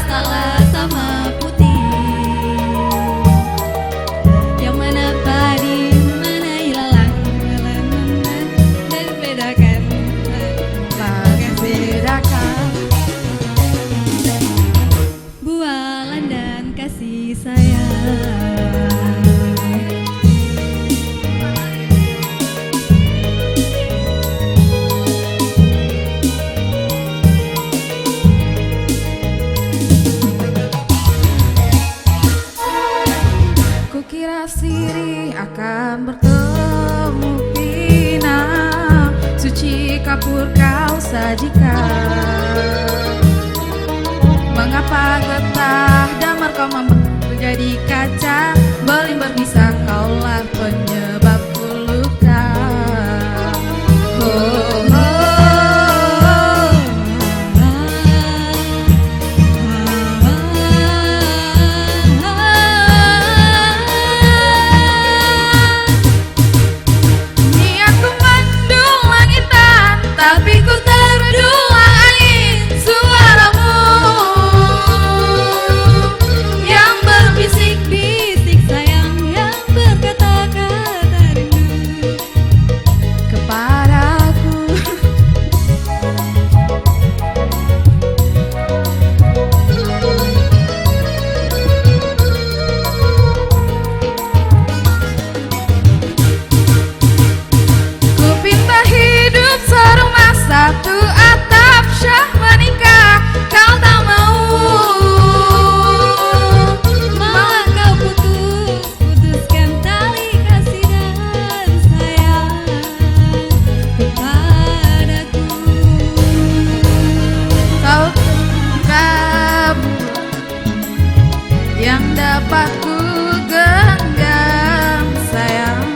Salah sama putih, yang mana padi, mana ilalang, dan bedakan, bagai bedakan, bualan dan kasih sayang. Sirih akan bertemu pinang, suci kapur kau sajikan. Mengapa getah damar kau menjadi kaca, beling berbisa kaulah penyebabku luka. Satu atap syah menikah, kau tak mau, malah kau putuskan tali kasih dan sayang kepadaku. kau kabur yang dapat ku genggam sayang.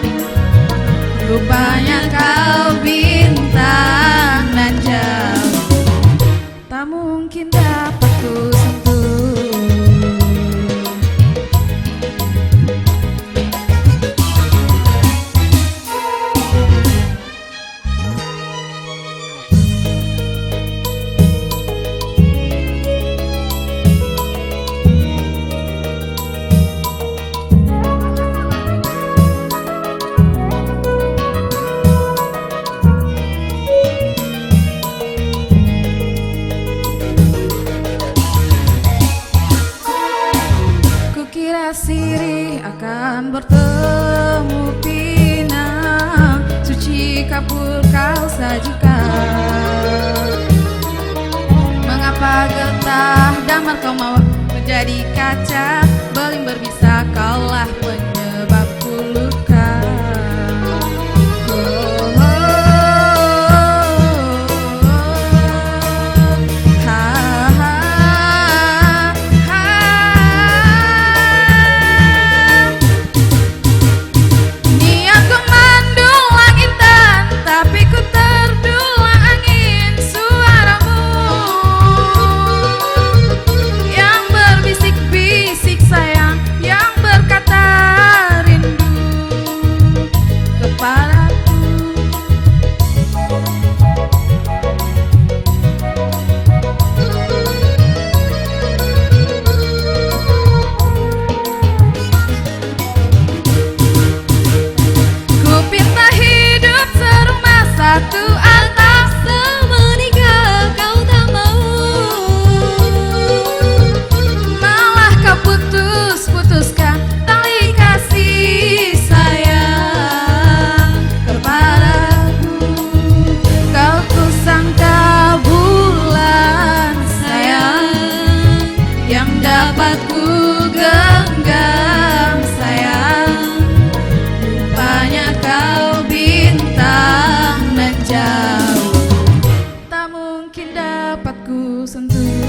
Rupanya kau bintang dan jauh, tak mungkin dapat ku sentuh. Sirih akan bertemu pinang, suci kapur kau sajikan. Mengapa getah damar kau mau menjadi kaca, beling berbisa kaulah penyebabku luka. Bisik dapat ku sentuh.